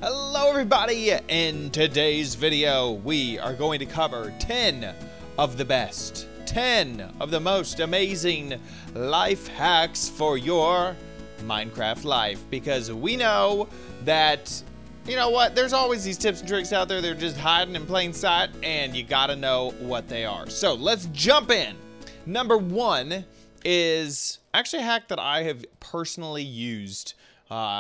Hello everybody! In today's video, we are going to cover 10 of the best, 10 of the most amazing life hacks for your Minecraft life. Because we know that, you know what, there's always these tips and tricks out there. They're just hiding in plain sight and you gotta know what they are. So let's jump in. Number one is actually a hack that I have personally used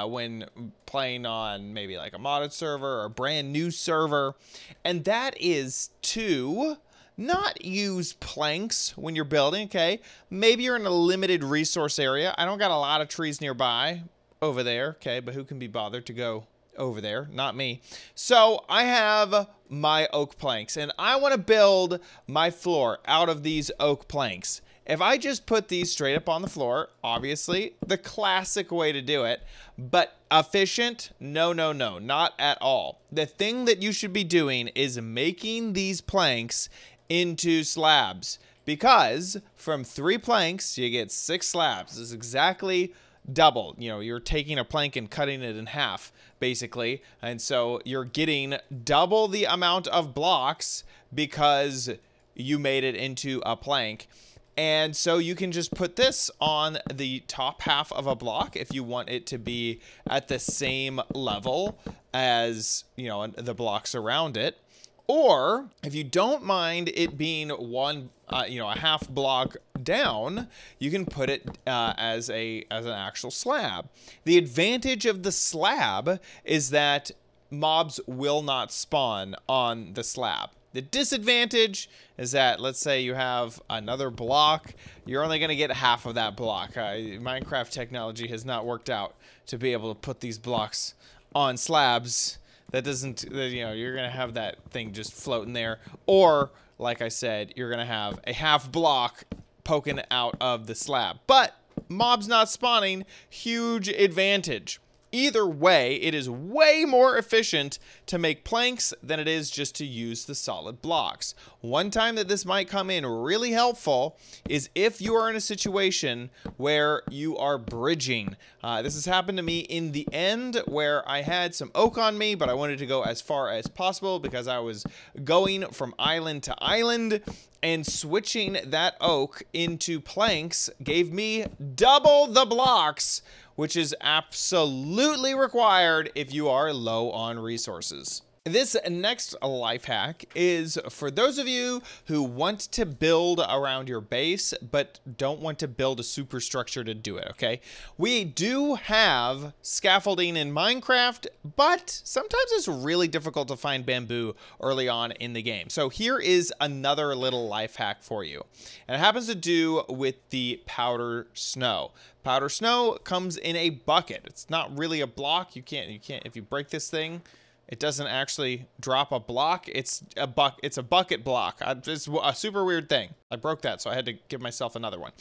when playing on maybe like a modded server or a brand new server, and that is to not use planks when you're building. Okay, maybe you're in a limited resource area. I don't got a lot of trees nearby over there, okay, but who can be bothered to go over there? Not me. So I have my oak planks and I want to build my floor out of these oak planks. If I just put these straight up on the floor, obviously the classic way to do it, but efficient? No, no, no, not at all. The thing that you should be doing is making these planks into slabs, because from 3 planks, you get 6 slabs. This is exactly double. You know, you're taking a plank and cutting it in half, basically. And so you're getting double the amount of blocks because you made it into a plank. And so you can just put this on the top half of a block if you want it to be at the same level as, you know, the blocks around it. Or if you don't mind it being one, you know, a half block down, you can put it as an actual slab. The advantage of the slab is that mobs will not spawn on the slab. The disadvantage is that, let's say you have another block, you're only going to get half of that block. Minecraft technology has not worked out to be able to put these blocks on slabs. That doesn't, you know, you're going to have that thing just floating there. Or, like I said, you're going to have a half block poking out of the slab. But mobs not spawning, huge advantage. Either way, it is way more efficient to make planks than it is just to use the solid blocks. One time that this might come in really helpful is if you are in a situation where you are bridging. This has happened to me in the end where I had some oak on me, but I wanted to go as far as possible because I was going from island to island, and switching that oak into planks gave me double the blocks, which is absolutely required if you are low on resources. This next life hack is for those of you who want to build around your base but don't want to build a superstructure to do it, okay? We do have scaffolding in Minecraft, but sometimes it's really difficult to find bamboo early on in the game. So here is another little life hack for you. And it happens to do with the powder snow. Powder snow comes in a bucket. It's not really a block. You can't, if you break this thing, it doesn't actually drop a block. It's a bucket block. It's a super weird thing. I broke that, so I had to give myself another one.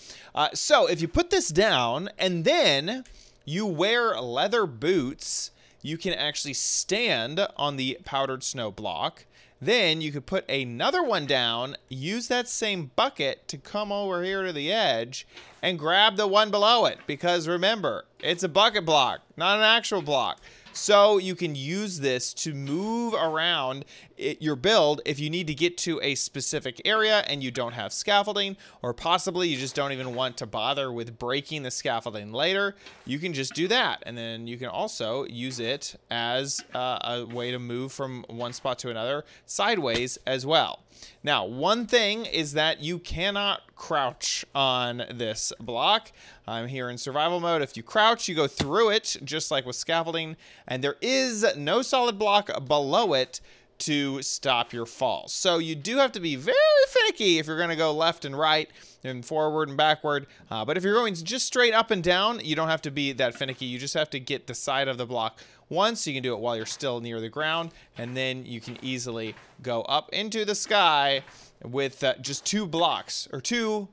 So if you put this down and then you wear leather boots, you can actually stand on the powdered snow block. Then you could put another one down, use that same bucket to come over here to the edge and grab the one below it. Because remember, it's a bucket block, not an actual block. So you can use this to move around your build if you need to get to a specific area and you don't have scaffolding, or possibly you just don't even want to bother with breaking the scaffolding later. You can just do that, and then you can also use it as a way to move from one spot to another sideways as well. Now, one thing is that you cannot crouch on this block. I'm here in survival mode. If you crouch, you go through it, just like with scaffolding, and there is no solid block below it to stop your fall. So you do have to be very finicky if you're going to go left and right and forward and backward. But if you're going just straight up and down, you don't have to be that finicky. You just have to get the side of the block once. You can do it while you're still near the ground, and then you can easily go up into the sky with just 2 blocks, or two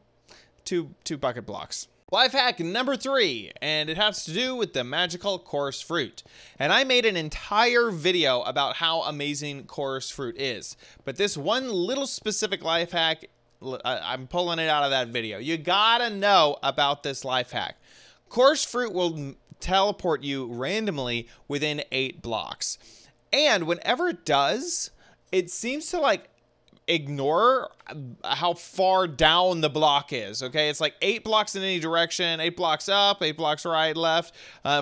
bucket blocks. Life hack number 3, and it has to do with the magical chorus fruit. And I made an entire video about how amazing chorus fruit is. But this one little specific life hack, I'm pulling it out of that video. You gotta know about this life hack. Chorus fruit will teleport you randomly within 8 blocks. And whenever it does, it seems to like ignore how far down the block is. Okay, it's like 8 blocks in any direction, 8 blocks up, 8 blocks right, left,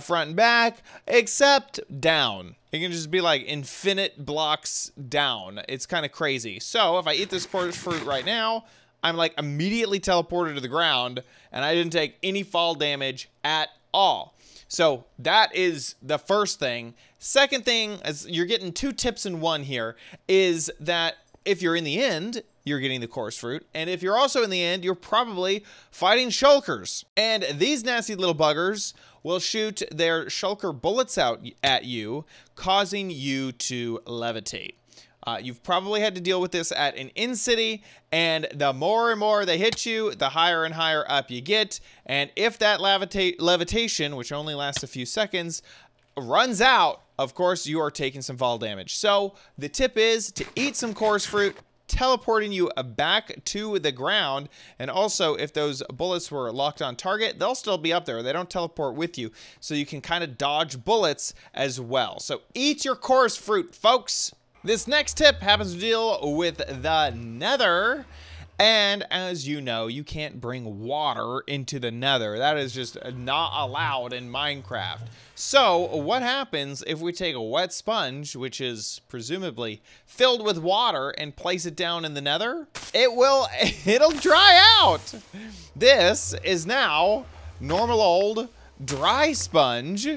front and back, except down. It can just be like infinite blocks down. It's kind of crazy. So if I eat this course fruit right now, I'm like immediately teleported to the ground, and I didn't take any fall damage at all. So that is the first thing. Second thing, as you're getting 2 tips in one here, is that if you're in the end, you're getting the course fruit. And if you're also in the end, you're probably fighting shulkers. And these nasty little buggers will shoot their shulker bullets out at you, causing you to levitate. You've probably had to deal with this at an in-city, and the more and more they hit you, the higher and higher up you get. And if that levitation, which only lasts a few seconds, runs out, of course, you are taking some fall damage. So the tip is to eat some course fruit, teleporting you back to the ground. And also, if those bullets were locked on target, they'll still be up there. They don't teleport with you, so you can kind of dodge bullets as well. So eat your course fruit, folks. This next tip happens to deal with the Nether. And as you know, you can't bring water into the Nether. That is just not allowed in Minecraft. So what happens if we take a wet sponge, which is presumably filled with water, and place it down in the Nether? It'll dry out. This is now normal old dry sponge.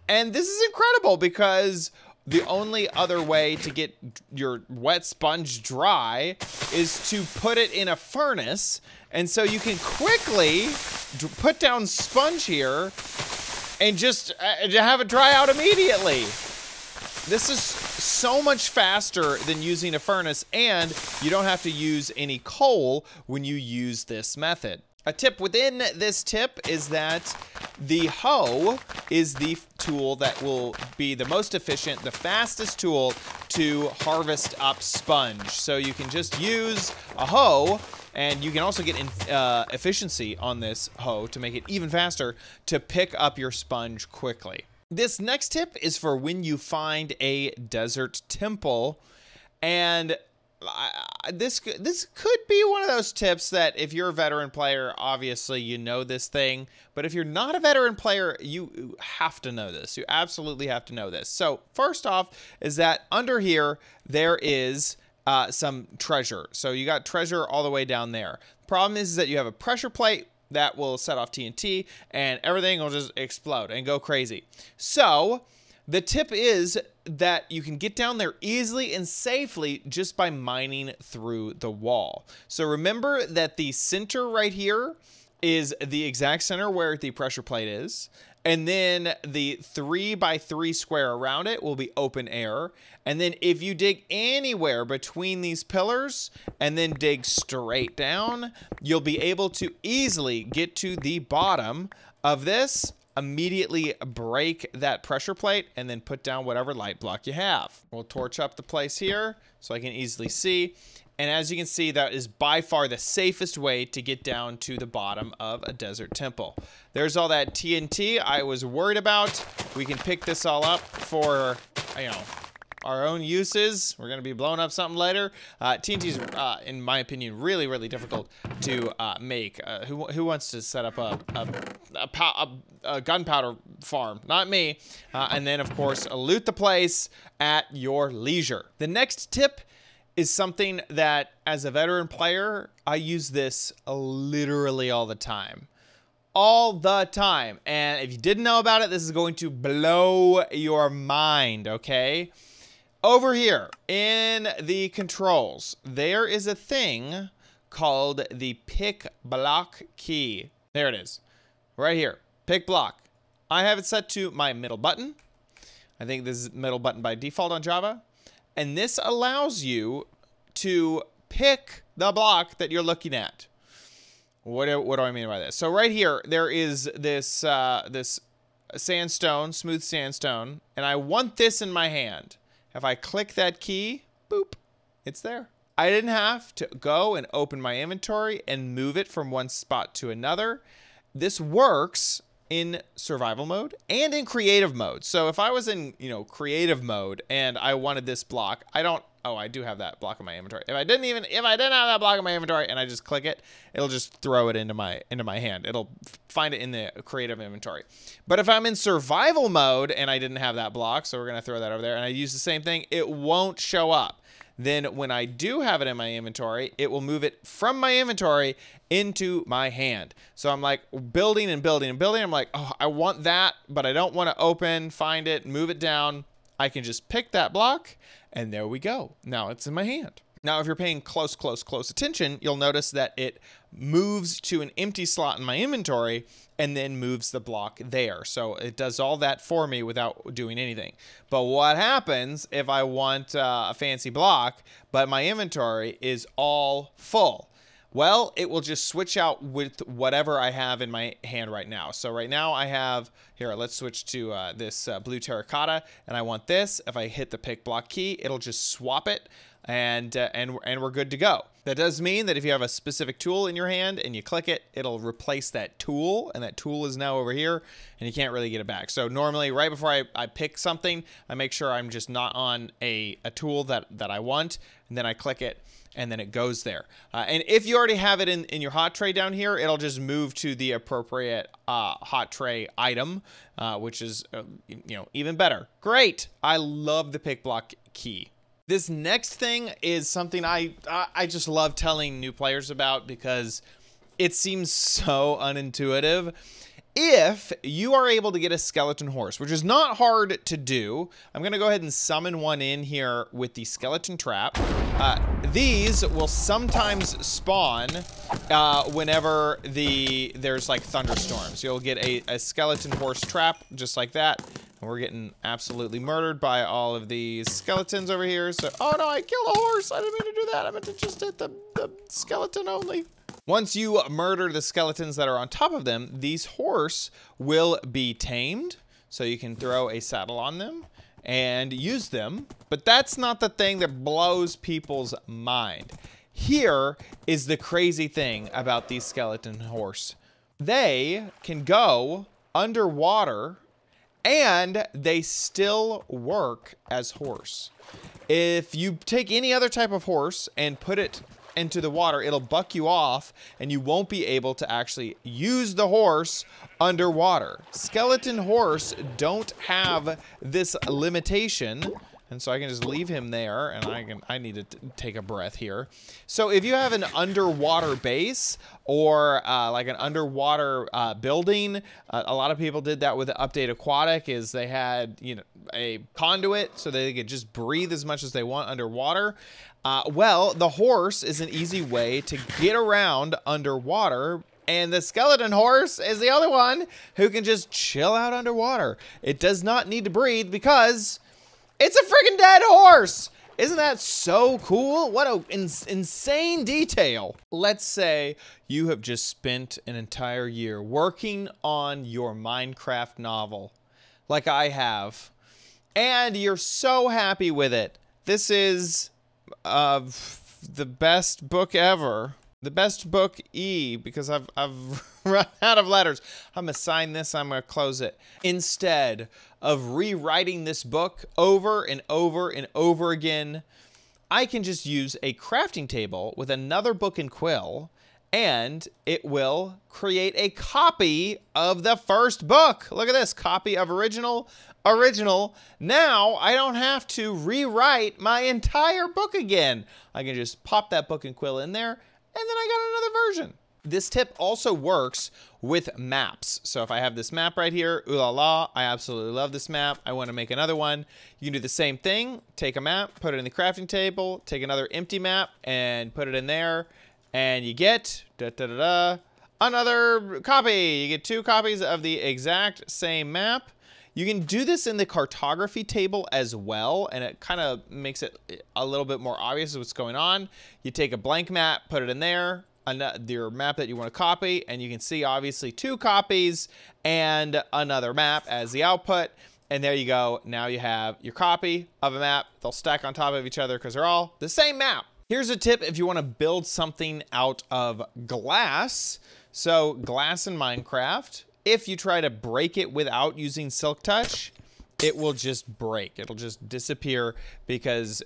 And this is incredible because the only other way to get your wet sponge dry is to put it in a furnace. And so you can quickly put down sponge here and just have it dry out immediately. This is so much faster than using a furnace, and you don't have to use any coal when you use this method. A tip within this tip is that the hoe is the tool that will be the most efficient, the fastest tool to harvest up sponge. So you can just use a hoe, and you can also get efficiency on this hoe to make it even faster to pick up your sponge quickly. This next tip is for when you find a desert temple, and this could be one of those tips that if you're a veteran player, obviously you know this thing. But if you're not a veteran player, you have to know this. You absolutely have to know this. So first off is that under here, there is some treasure. So you got treasure all the way down there. Problem is that you have a pressure plate that will set off TNT, and everything will just explode and go crazy. So the tip is that you can get down there easily and safely just by mining through the wall. So remember that the center right here is the exact center where the pressure plate is. And then the 3x3 square around it will be open air. And then if you dig anywhere between these pillars and then dig straight down, you'll be able to easily get to the bottom of this, immediately break that pressure plate, and then put down whatever light block you have. We'll torch up the place here so I can easily see. And as you can see, that is by far the safest way to get down to the bottom of a desert temple. There's all that TNT I was worried about. We can pick this all up for, you know, our own uses. We're going to be blowing up something later. TNT is, in my opinion, really, really difficult to make. Who wants to set up a gunpowder farm? Not me. And then, of course, loot the place at your leisure. The next tip is something that, as a veteran player, I use this literally all the time. All the time. And if you didn't know about it, this is going to blow your mind, okay? Over here in the controls, there is a thing called the pick block key. There it is. Right here. Pick block. I have it set to my middle button. I think this is middle button by default on Java. And this allows you to pick the block that you're looking at. What do I mean by this? So right here, there is this this sandstone, smooth sandstone, and I want this in my hand. If I click that key, boop, it's there. I didn't have to go and open my inventory and move it from one spot to another. This works in survival mode and in creative mode. So if I was in, creative mode and I wanted this block, I do have that block in my inventory. If I didn't have that block in my inventory and I just click it, it'll just throw it into my hand. It'll find it in the creative inventory. But if I'm in survival mode and I didn't have that block, so we're going to throw that over there, and I use the same thing, it won't show up. Then when I do have it in my inventory, it will move it from my inventory into my hand. So I'm like building and building and building. I'm like, oh, I want that, but I don't want to find it, move it down. I can just pick that block, and there we go. Now it's in my hand. Now, if you're paying close attention, you'll notice that it moves to an empty slot in my inventory and then moves the block there. So it does all that for me without doing anything. But what happens if I want a fancy block, but my inventory is all full? Well, it will just switch out with whatever I have in my hand right now. So right now I have, here, let's switch to this blue terracotta, and I want this. If I hit the pick block key, it'll just swap it, and we're good to go. That does mean that if you have a specific tool in your hand and you click it, it'll replace that tool, and that tool is now over here, and you can't really get it back. So normally, right before I pick something, I make sure I'm just not on a tool that I want, and then I click it, and then it goes there. And if you already have it in your hot tray down here, it'll just move to the appropriate hot tray item, which is even better. Great. I love the pick block key. This next thing is something I just love telling new players about because it seems so unintuitive. If you are able to get a skeleton horse, which is not hard to do, I'm going to go ahead and summon one in here with the skeleton trap. These will sometimes spawn whenever there's like thunderstorms. You'll get a skeleton horse trap just like that. And we're getting absolutely murdered by all of these skeletons over here. So, oh no, I killed a horse. I didn't mean to do that. I meant to just hit the skeleton only. Once you murder the skeletons that are on top of them, these horse will be tamed. So you can throw a saddle on them and use them. But that's not the thing that blows people's mind. Here is the crazy thing about these skeleton horse. They can go underwater and they still work as horse. If you take any other type of horse and put it into the water, it'll buck you off and you won't be able to actually use the horse underwater. Skeleton horse don't have this limitation. And so I can just leave him there, and I need to take a breath here. So if you have an underwater base or like an underwater building, a lot of people did that with the Update Aquatic. Is they had a conduit so they could just breathe as much as they want underwater. Well, the horse is an easy way to get around underwater. And the skeleton horse is the other one who can just chill out underwater. It does not need to breathe because it's a freaking dead horse. Isn't that so cool? What an insane detail. Let's say you have just spent an entire year working on your Minecraft novel, like I have, and you're so happy with it. This is the best book ever. The best book E, because I've run out of letters. I'm gonna sign this, I'm gonna close it. Instead of rewriting this book over and over and over again, I can just use a crafting table with another book and quill, and it will create a copy of the first book. Look at this, copy of original. Now I don't have to rewrite my entire book again. I can just pop that book and quill in there, and then I got another version. This tip also works with maps. So if I have this map right here, ooh la la, I absolutely love this map. I want to make another one. You can do the same thing. Take a map, put it in the crafting table, take another empty map and put it in there. And you get another copy. You get 2 copies of the exact same map. You can do this in the cartography table as well, and it kind of makes it a little bit more obvious what's going on. You take a blank map, put it in there, your map that you want to copy, and you can see obviously 2 copies and another map as the output. And there you go. Now you have your copy of a map. They'll stack on top of each other because they're all the same map. Here's a tip if you want to build something out of glass. So glass in Minecraft if you try to break it without using Silk Touch, it will just break. It'll just disappear because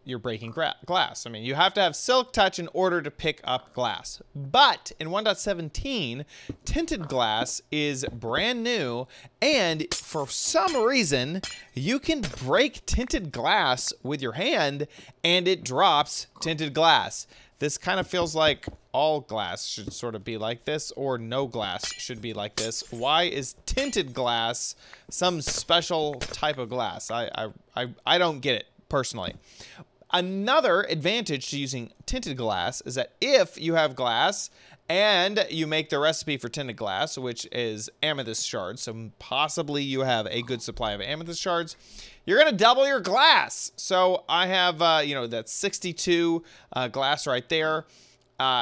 you're breaking glass. I mean, you have to have Silk Touch in order to pick up glass. But in 1.17, Tinted Glass is brand new, and for some reason, you can break Tinted Glass with your hand, and it drops Tinted Glass. This kind of feels like all glass should sort of be like this, or no glass should be like this. Why is Tinted Glass some special type of glass? I don't get it, personally. Another advantage to using Tinted Glass is that if you have glass and you make the recipe for Tinted Glass, which is amethyst shards, so possibly you have a good supply of amethyst shards, you're going to double your glass. So I have, you know, that 62 glass right there.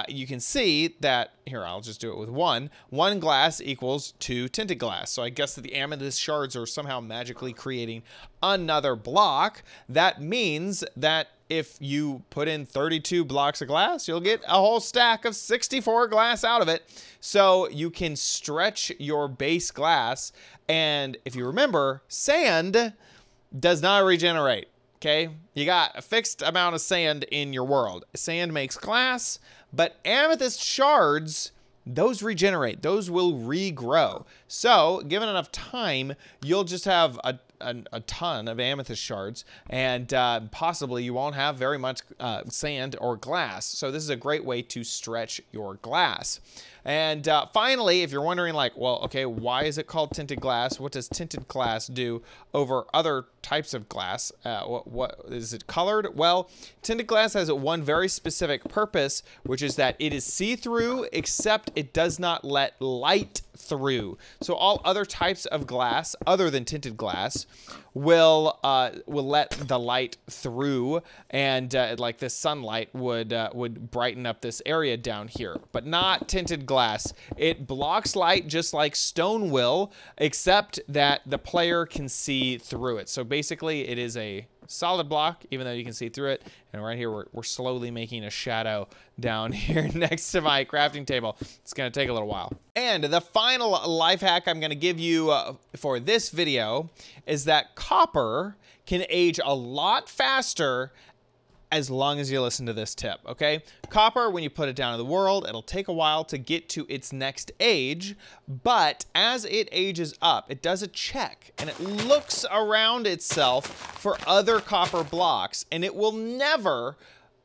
You can see that, here, I'll just do it with one. One glass equals 2 tinted glass. So I guess that the amethyst shards are somehow magically creating another block. That means that if you put in 32 blocks of glass, you'll get a whole stack of 64 glass out of it. So you can stretch your base glass. And if you remember, sand does not regenerate. Okay, you got a fixed amount of sand in your world. Sand makes glass, but amethyst shards, those regenerate. Those will regrow. So, given enough time, you'll just have a ton of amethyst shards, and possibly you won't have very much sand or glass. So this is a great way to stretch your glass. And finally, if you're wondering, like, well, okay, why is it called tinted glass? What does tinted glass do over other types of glass? What is it colored? Well, tinted glass has one very specific purpose, which is that it is see-through, except it does not let light through. So all other types of glass, other than tinted glass, will let the light through, and like this sunlight would brighten up this area down here, but not tinted glass. It blocks light just like stone will, except that the player can see through it. So basically, it is a solid block, even though you can see through it. And right here, we're slowly making a shadow down here next to my crafting table. It's going to take a little while. And the final life hack I'm going to give you for this video is that copper can age a lot faster as long as you listen to this tip, okay? Copper, when you put it down in the world, it'll take a while to get to its next age, but as it ages up, it does a check, and it looks around itself for other copper blocks, and it will never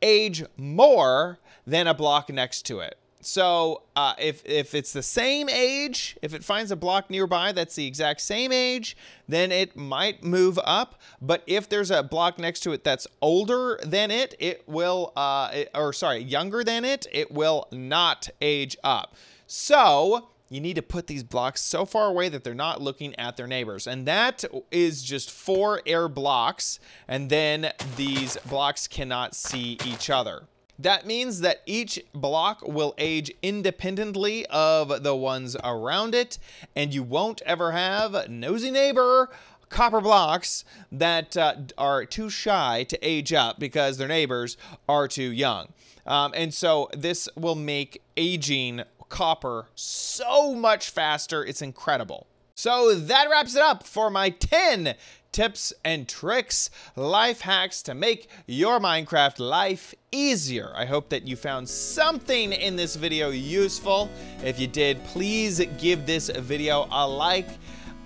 age more than a block next to it. So if it's the same age, if it finds a block nearby that's the exact same age, then it might move up. But if there's a block next to it that's older than it, it will, younger than it, it will not age up. So you need to put these blocks so far away that they're not looking at their neighbors. And that is just 4 air blocks. And then these blocks cannot see each other. That means that each block will age independently of the ones around it, and you won't ever have nosy neighbor copper blocks that are too shy to age up because their neighbors are too young. And so this will make aging copper so much faster. It's incredible. So that wraps it up for my 10 tips and tricks, life hacks to make your Minecraft life easier. I hope that you found something in this video useful. If you did, please give this video a like.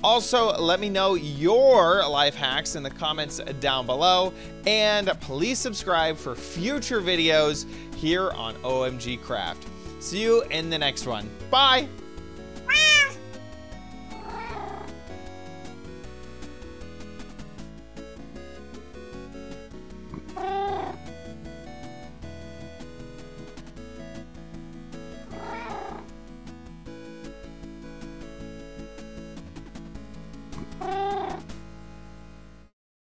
Also, let me know your life hacks in the comments down below, and please subscribe for future videos here on OMGcraft. See you in the next one. Bye!